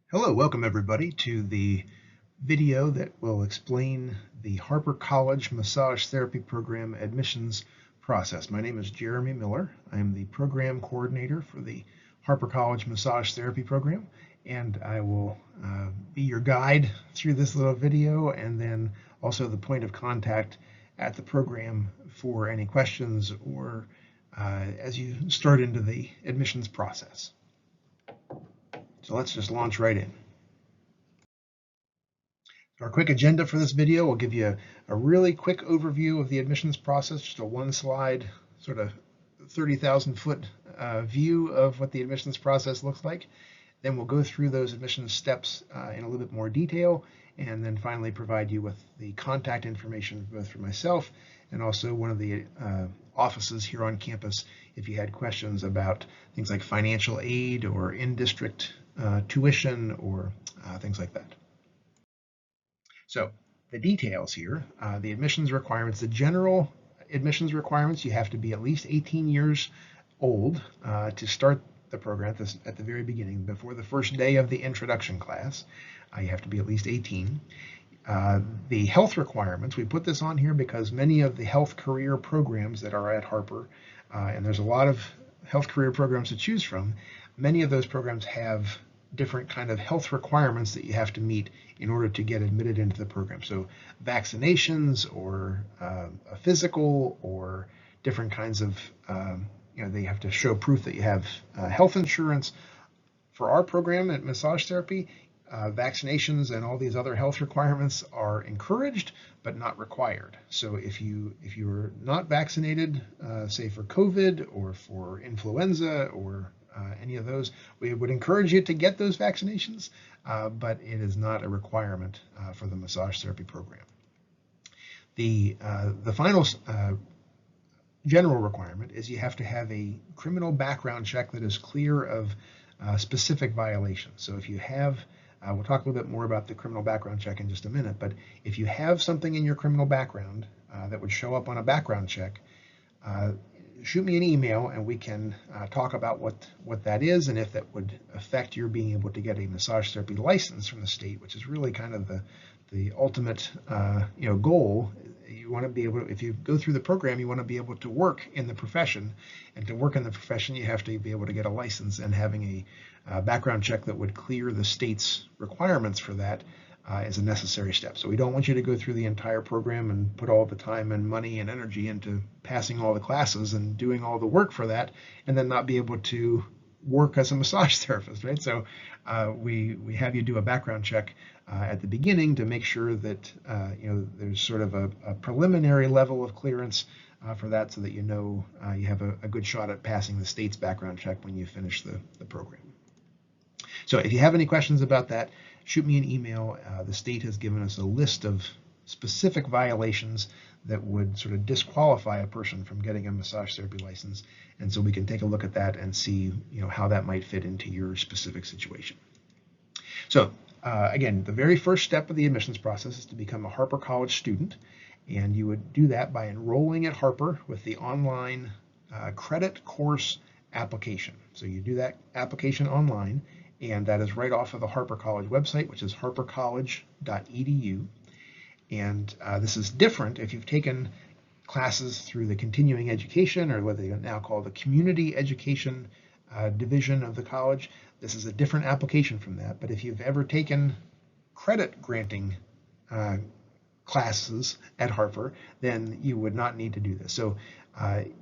Hello, welcome everybody to the video that will explain the Harper College Massage Therapy Program admissions process. My name is Jeremy Miller. I am the program coordinator for the Harper College Massage Therapy Program, and I will be your guide through this little video and then also the point of contact at the program for any questions or as you start into the admissions process. So let's just launch right in. Our quick agenda for this video will give you a really quick overview of the admissions process, just a one slide, sort of 30,000 foot view of what the admissions process looks like. Then we'll go through those admissions steps in a little bit more detail, and then finally provide you with the contact information both for myself and also one of the offices here on campus if you had questions about things like financial aid or in-district tuition or things like that. So the details here, the admissions requirements, the general admissions requirements, you have to be at least 18 years old to start the program at the very beginning, before the first day of the introduction class. You have to be at least 18. The health requirements, we put this on here because many of the health career programs that are at Harper, and there's a lot of health career programs to choose from, many of those programs have different kind of health requirements that you have to meet in order to get admitted into the program. So vaccinations or a physical or different kinds of, they have to show proof that you have health insurance. For our program at Massage Therapy, vaccinations and all these other health requirements are encouraged but not required. So if you're not vaccinated, say for COVID or for influenza or any of those, we would encourage you to get those vaccinations, but it is not a requirement for the massage therapy program. The final general requirement is you have to have a criminal background check that is clear of specific violations. So if you have, we'll talk a little bit more about the criminal background check in just a minute, but if you have something in your criminal background that would show up on a background check, shoot me an email and we can talk about what that is and if that would affect your being able to get a massage therapy license from the state, which is really kind of the ultimate goal. You want to be able to, if you go through the program, you want to be able to work in the profession, and to work in the profession you have to be able to get a license, and having a background check that would clear the state's requirements for that is a necessary step. So we don't want you to go through the entire program and put all the time and money and energy into passing all the classes and doing all the work for that, and then not be able to work as a massage therapist, right? So we have you do a background check at the beginning to make sure that there's sort of a preliminary level of clearance for that, so that you have a good shot at passing the state's background check when you finish the program. So if you have any questions about that, shoot me an email. The state has given us a list of specific violations that would sort of disqualify a person from getting a massage therapy license, and so we can take a look at that and see how that might fit into your specific situation. So again, the very first step of the admissions process is to become a Harper College student, and you would do that by enrolling at Harper with the online credit course application. So you do that application online, and that is right off of the Harper College website, which is harpercollege.edu. And this is different if you've taken classes through the continuing education, or what they now call the community education division of the college. This is a different application from that. But if you've ever taken credit granting classes at Harper, then you would not need to do this. So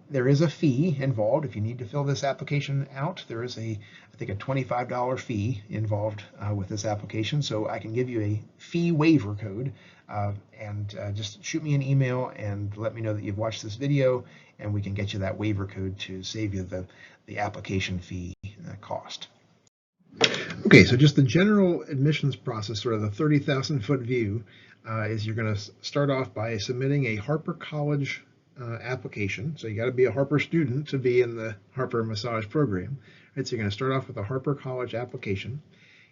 there is a fee involved. If you need to fill this application out, there is I think a $25 fee involved with this application. So I can give you a fee waiver code, and just shoot me an email and let me know that you've watched this video, and we can get you that waiver code to save you the application fee cost. Okay, so just the general admissions process, sort of the 30,000 foot view, is you're going to start off by submitting a Harper College application. So you got to be a Harper student to be in the Harper Massage program. Right, so you're going to start off with a Harper College application.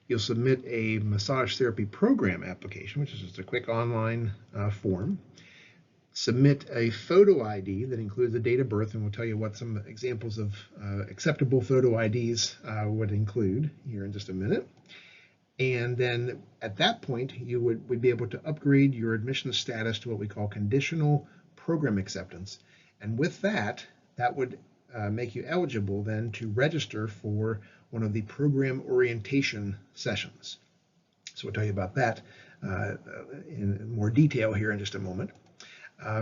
You'll submit a massage therapy program application, which is just a quick online form. Submit a photo ID that includes a date of birth, and we'll tell you what some examples of acceptable photo IDs would include here in just a minute. And then at that point, you would be able to upgrade your admission status to what we call conditional program acceptance. And with that, that would make you eligible then to register for one of the program orientation sessions. So we'll tell you about that in more detail here in just a moment.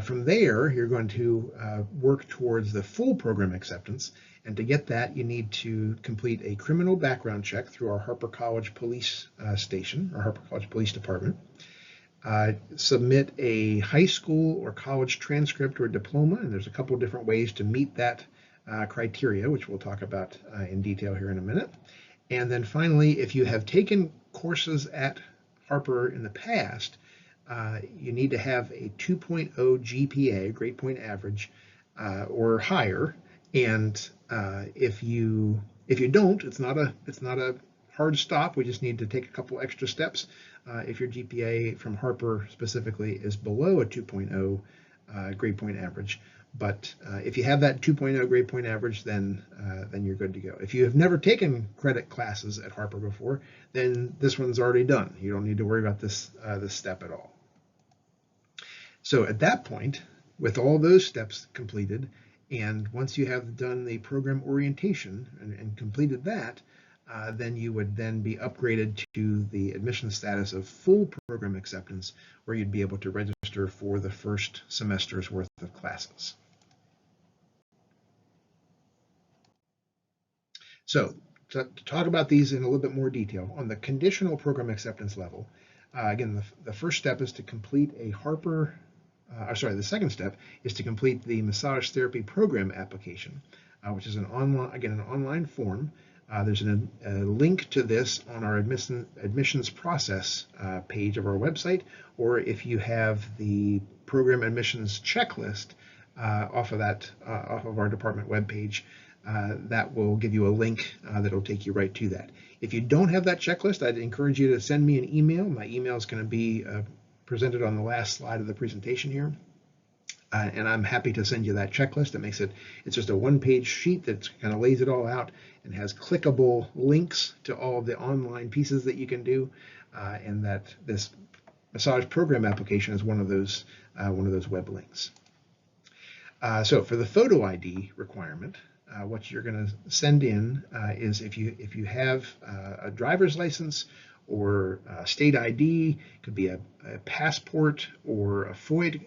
From there, you're going to work towards the full program acceptance. And to get that, you need to complete a criminal background check through our Harper College Police Station, or Harper College Police Department. Submit a high school or college transcript or diploma, and there's a couple of different ways to meet that criteria, which we'll talk about in detail here in a minute. And then finally, if you have taken courses at Harper in the past, you need to have a 2.0 GPA, grade point average, or higher. And if you don't, it's not a hard stop. We just need to take a couple extra steps. If your GPA from Harper specifically is below a 2.0 grade point average. But if you have that 2.0 grade point average, then you're good to go. If you have never taken credit classes at Harper before, then this one's already done. You don't need to worry about this step at all. So at that point, with all those steps completed, and once you have done the program orientation and completed that, then you would then be upgraded to the admission status of full program acceptance, where you'd be able to register for the first semester's worth of classes. So to talk about these in a little bit more detail, on the conditional program acceptance level, again, the first step is to complete a Harper the second step is to complete the massage therapy program application, which is an online form. There's a link to this on our admissions process page of our website, or if you have the program admissions checklist off of our department webpage, that will give you a link that will take you right to that. If you don't have that checklist, I'd encourage you to send me an email. My email is going to be presented on the last slide of the presentation here. And I'm happy to send you that checklist. It's just a one-page sheet that kind of lays it all out and has clickable links to all of the online pieces that you can do, and that this massage program application is one of those web links. So for the photo ID requirement, what you're going to send in is if you have a driver's license or a state ID, could be a passport or a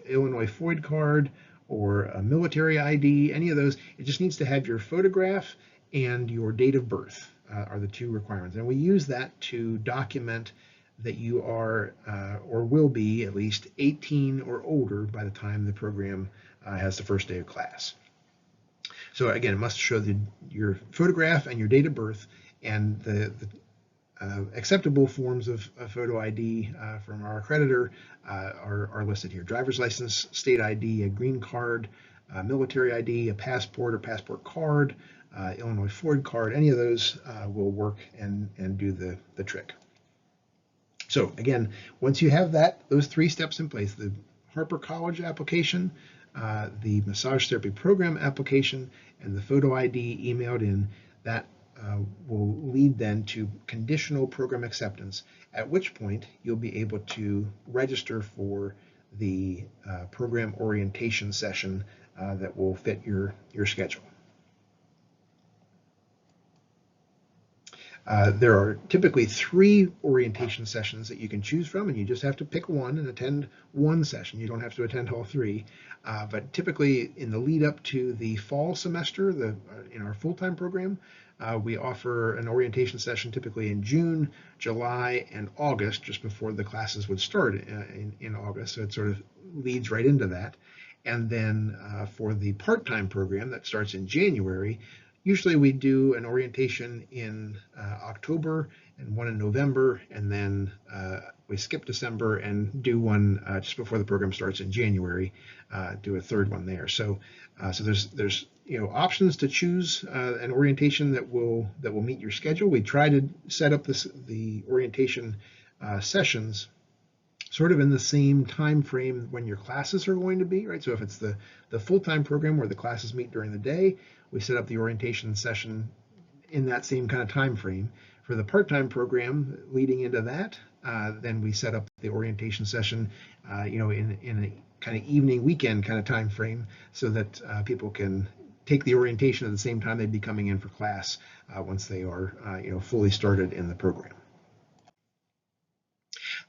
Illinois FOID card or a military ID, any of those. It just needs to have your photograph and your date of birth are the two requirements. And we use that to document that you are or will be at least 18 or older by the time the program has the first day of class. So again, it must show your photograph and your date of birth, and the acceptable forms of photo ID from our accreditor are listed here. Driver's license, state ID, a green card, military ID, a passport or passport card, Illinois FOID card, any of those will work and do the trick. So again, once you have those three steps in place, the Harper College application, the massage therapy program application, and the photo ID emailed in, that will lead then to conditional program acceptance, at which point you'll be able to register for the program orientation session that will fit your schedule. There are typically 3 orientation sessions that you can choose from, and you just have to pick one and attend one session. You don't have to attend all 3. But typically in the lead up to the fall semester, in our full-time program, we offer an orientation session typically in June, July, and August, just before the classes would start in August. So it sort of leads right into that. And then for the part-time program that starts in January, usually we do an orientation in October and one in November, and then we skip December and do one just before the program starts in January, do a third one there. So there's options to choose an orientation that will meet your schedule. We try to set up the orientation sessions sort of in the same time frame when your classes are going to be, right? So if it's the full-time program where the classes meet during the day, we set up the orientation session in that same kind of time frame. For the part-time program leading into that, then we set up the orientation session, in a kind of evening weekend kind of time frame, so that people can take the orientation at the same time they'd be coming in for class once they are fully started in the program.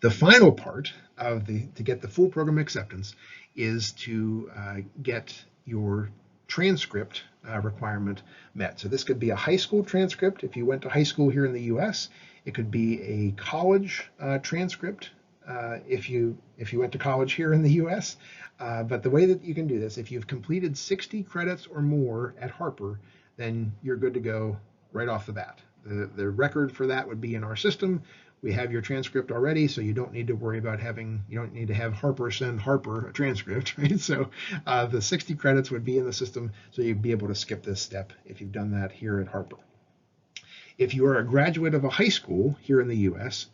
The final part of to get the full program acceptance is to get your transcript requirement met. So this could be a high school transcript if you went to high school here in the US. It could be a college transcript if you went to college here in the US. But the way that you can do this, if you've completed 60 credits or more at Harper, then you're good to go right off the bat. The record for that would be in our system. We have your transcript already, so you don't need to worry about you don't need to have Harper send Harper a transcript, right? So the 60 credits would be in the system, so you'd be able to skip this step if you've done that here at Harper. If you are a graduate of a high school here in the US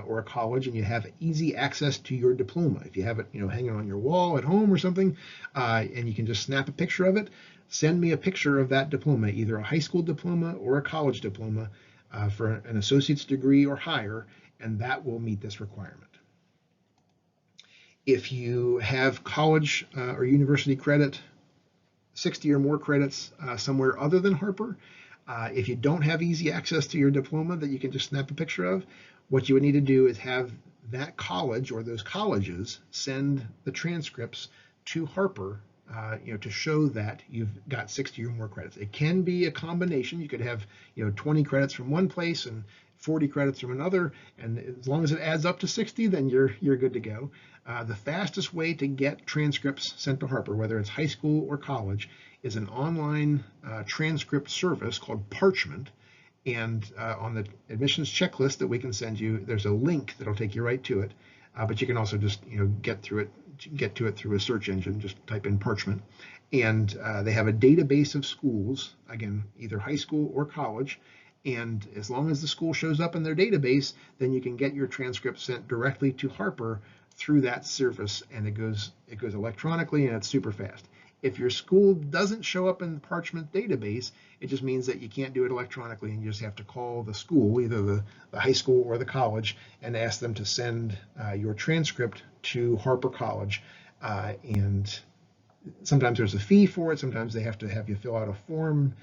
or a college and you have easy access to your diploma, if you have it hanging on your wall at home or something, and you can just snap a picture of it, send me a picture of that diploma, either a high school diploma or a college diploma for an associate's degree or higher, and that will meet this requirement. If you have college or university credit, 60 or more credits somewhere other than Harper, if you don't have easy access to your diploma that you can just snap a picture of, what you would need to do is have that college or those colleges send the transcripts to Harper to show that you've got 60 or more credits. It can be a combination. You could have 20 credits from one place and 40 credits from another, and as long as it adds up to 60, then you're good to go. The fastest way to get transcripts sent to Harper, whether it's high school or college, is an online transcript service called Parchment. And on the admissions checklist that we can send you, there's a link that'll take you right to it. But you can also just get to it through a search engine. Just type in Parchment, and they have a database of schools, again, either high school or college. And as long as the school shows up in their database, then you can get your transcript sent directly to Harper through that service, and it goes electronically, and it's super fast. If your school doesn't show up in the Parchment database, it just means that you can't do it electronically, and you just have to call the school, either the high school or the college, and ask them to send your transcript to Harper College. And sometimes there's a fee for it. Sometimes they have to have you fill out a form.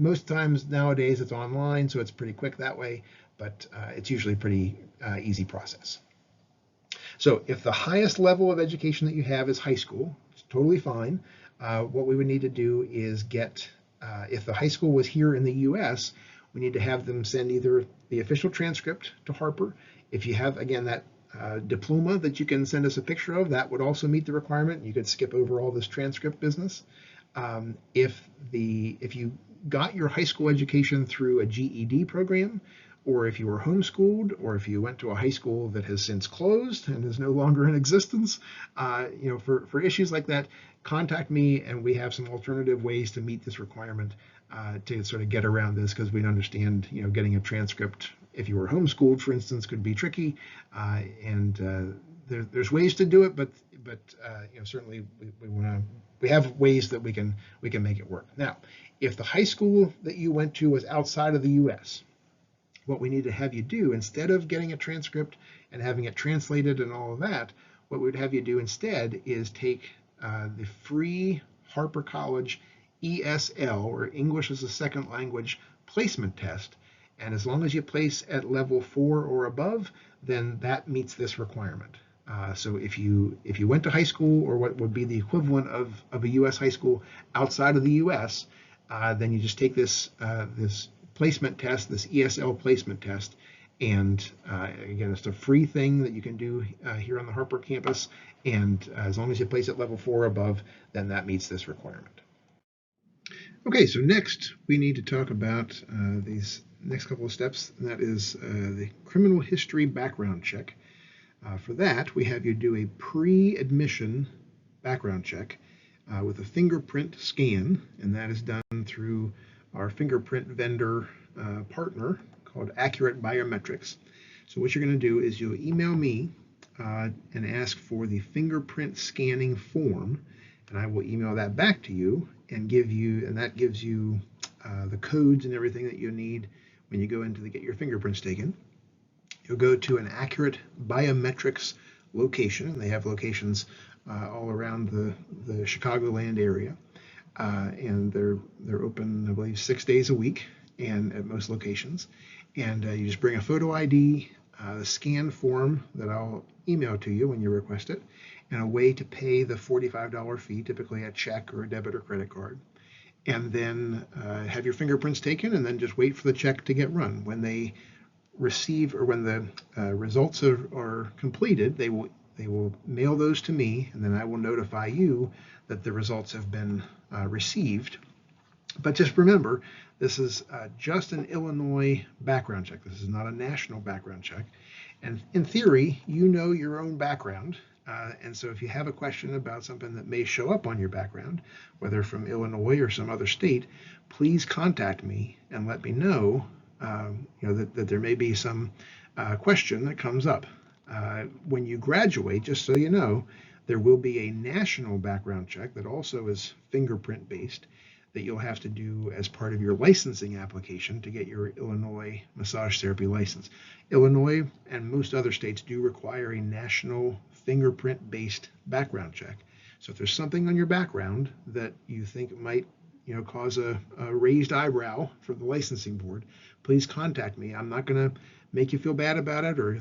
Most times nowadays it's online, so it's pretty quick that way, but it's usually a pretty easy process. So if the highest level of education that you have is high school, it's totally fine. What we would need to do is get, if the high school was here in the US, we need to have them send either the official transcript to Harper. If you have, again, that diploma that you can send us a picture of, that would also meet the requirement. You could skip over all this transcript business. If you got your high school education through a GED program, or if you were homeschooled, or if you went to a high school that has since closed and is no longer in existence, for issues like that, contact me, and we have some alternative ways to meet this requirement to sort of get around this, because we understand, getting a transcript if you were homeschooled, for instance, could be tricky, and there's ways to do it, but certainly we have ways that we can make it work. Now, if the high school that you went to was outside of the US, what we need to have you do, instead of getting a transcript and having it translated and all of that, what we'd have you do instead is take the free Harper College ESL, or English as a Second Language, placement test. And as long as you place at level 4 or above, then that meets this requirement. So if you went to high school, or what would be the equivalent of a US high school outside of the US, then you just take this placement test, this ESL placement test, and again, it's a free thing that you can do here on the Harper campus, and as long as you place at level 4 or above, then that meets this requirement. Okay, so next we need to talk about these next couple of steps, and that is the criminal history background check. For that, we have you do a pre-admission background check with a fingerprint scan, and that is done through our fingerprint vendor partner called Accurate Biometrics. So what you're going to do is you'll email me and ask for the fingerprint scanning form, and I will email that back to you and that gives you the codes and everything that you need when you go in to get your fingerprints taken, you'll go to an accurate biometrics location. They have locations all around the Chicagoland area, and they're open, I believe, 6 days a week, and at most locations. And you just bring a photo ID, the scan form that I'll email to you when you request it, and a way to pay the $45 fee, typically a check or a debit or credit card, and then have your fingerprints taken, and then just wait for the check to get run. When they receive, or when the results are completed, they will mail those to me, and then I will notify you that the results have been received. But just remember, this is just an Illinois background check. This is not a national background check. And in theory, you know your own background. And so if you have a question about something that may show up on your background, whether from Illinois or some other state, please contact me and let me know, that there may be some question that comes up. When you graduate, just so you know, there will be a national background check that also is fingerprint based that you'll have to do as part of your licensing application to get your Illinois massage therapy license. Illinois and most other states do require a national fingerprint-based background check. So if there's something on your background that you think might cause a raised eyebrow for the licensing board, please contact me. I'm not going to make you feel bad about it or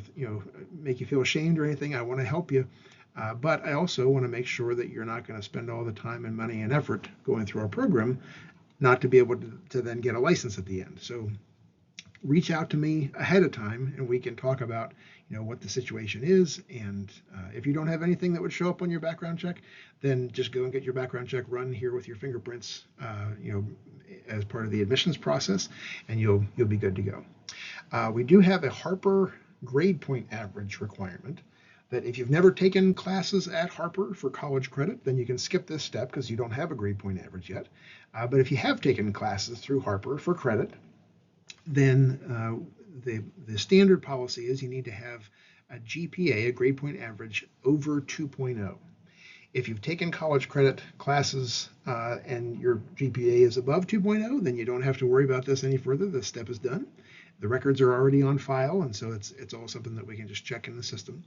make you feel ashamed or anything. I want to help you. But I also want to make sure that you're not going to spend all the time and money and effort going through our program not to be able to then get a license at the end. So reach out to me ahead of time and we can talk about what the situation is. And if you don't have anything that would show up on your background check, then just go and get your background check run here with your fingerprints as part of the admissions process, and you'll be good to go. We do have a Harper grade point average requirement that if you've never taken classes at Harper for college credit, then you can skip this step because you don't have a grade point average yet. But if you have taken classes through Harper for credit, then the standard policy is you need to have a GPA, a grade point average, over 2.0. If you've taken college credit classes and your GPA is above 2.0, then you don't have to worry about this any further. This step is done. The records are already on file, and so it's all something that we can just check in the system.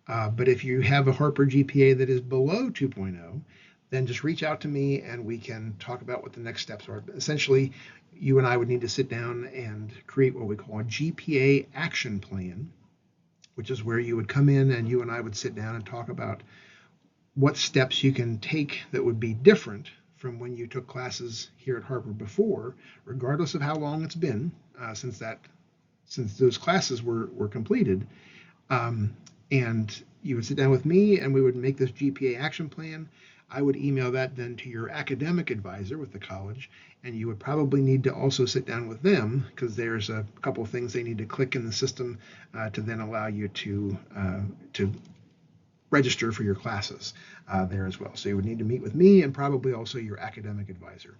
But if you have a Harper GPA that is below 2.0, then just reach out to me and we can talk about what the next steps are. Essentially, you and I would need to sit down and create what we call a GPA action plan, which is where you would come in and you and I would sit down and talk about what steps you can take that would be different from when you took classes here at Harper before, regardless of how long it's been since those classes were completed. And you would sit down with me and we would make this GPA action plan. I would email that then to your academic advisor with the college, and you would probably need to also sit down with them because there's a couple of things they need to click in the system to then allow you to register for your classes there as well. So you would need to meet with me and probably also your academic advisor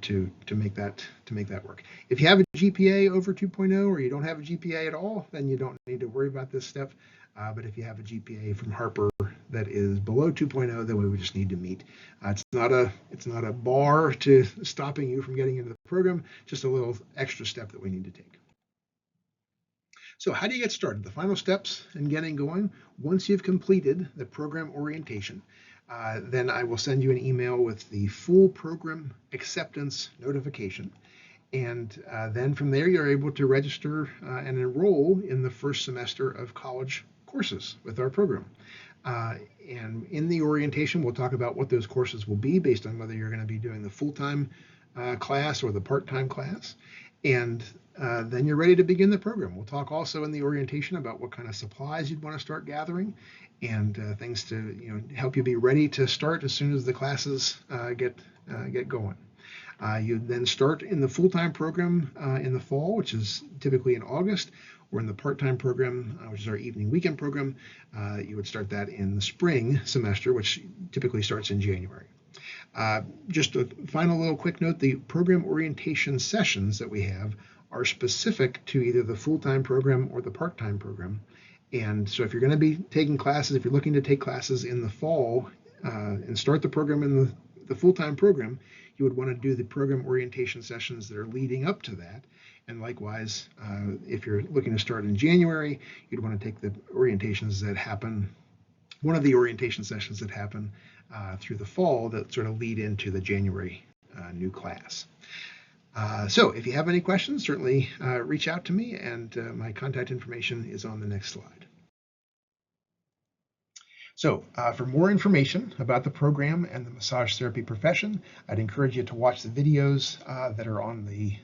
to make that work. If you have a GPA over 2.0 or you don't have a GPA at all, then you don't need to worry about this step. But if you have a GPA from Harper that is below 2.0, then we would just need to meet. It's not a bar to stopping you from getting into the program, just a little extra step that we need to take. So how do you get started? The final steps in getting going, once you've completed the program orientation, then I will send you an email with the full program acceptance notification. And then from there, you're able to register and enroll in the first semester of college courses with our program. And in the orientation, we'll talk about what those courses will be based on whether you're going to be doing the full-time class or the part-time class. And then you're ready to begin the program. We'll talk also in the orientation about what kind of supplies you'd want to start gathering and things to help you be ready to start as soon as the classes get going. You then start in the full-time program in the fall, which is typically in August, or in the part-time program, which is our evening weekend program. You would start that in the spring semester, which typically starts in January. Just a final little quick note, the program orientation sessions that we have are specific to either the full-time program or the part-time program. And so if you're going to be taking classes, if you're looking to take classes in the fall and start the program in the full-time program, you would want to do the program orientation sessions that are leading up to that. And likewise, if you're looking to start in January, you'd want to take the orientations that happen, one of the orientation sessions that happen through the fall that sort of lead into the January new class. So if you have any questions, certainly reach out to me, and my contact information is on the next slide. So for more information about the program and the massage therapy profession, I'd encourage you to watch the videos that are on the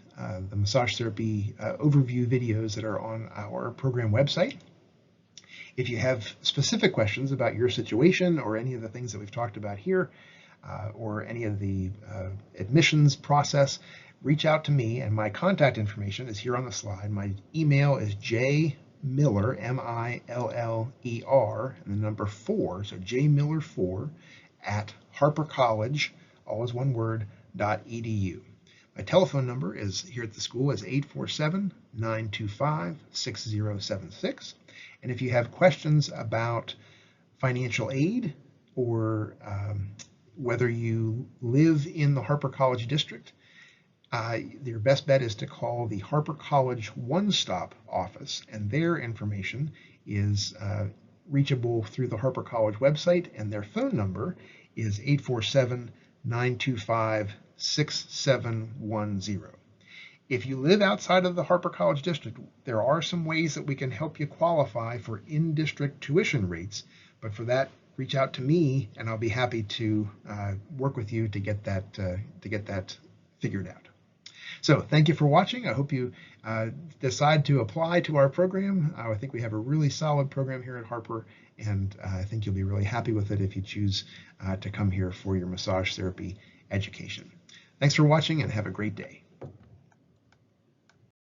massage therapy overview videos that are on our program website. If you have specific questions about your situation or any of the things that we've talked about here, or any of the admissions process, reach out to me, and my contact information is here on the slide. My email is jmiller, M-I-L-L-E-R, and the number 4, so jmiller4 at Harper College, all is one word, .edu. My telephone number is here at the school is 847-925-6076. And if you have questions about financial aid or whether you live in the Harper College district, your best bet is to call the Harper College one-stop office, and their information is reachable through the Harper College website, and their phone number is 847-925-6710. If you live outside of the Harper College district, there are some ways that we can help you qualify for in-district tuition rates, but for that, reach out to me, and I'll be happy to work with you to get that figured out. So thank you for watching. I hope you decide to apply to our program. I think we have a really solid program here at Harper, and I think you'll be really happy with it if you choose to come here for your massage therapy education. Thanks for watching, and have a great day.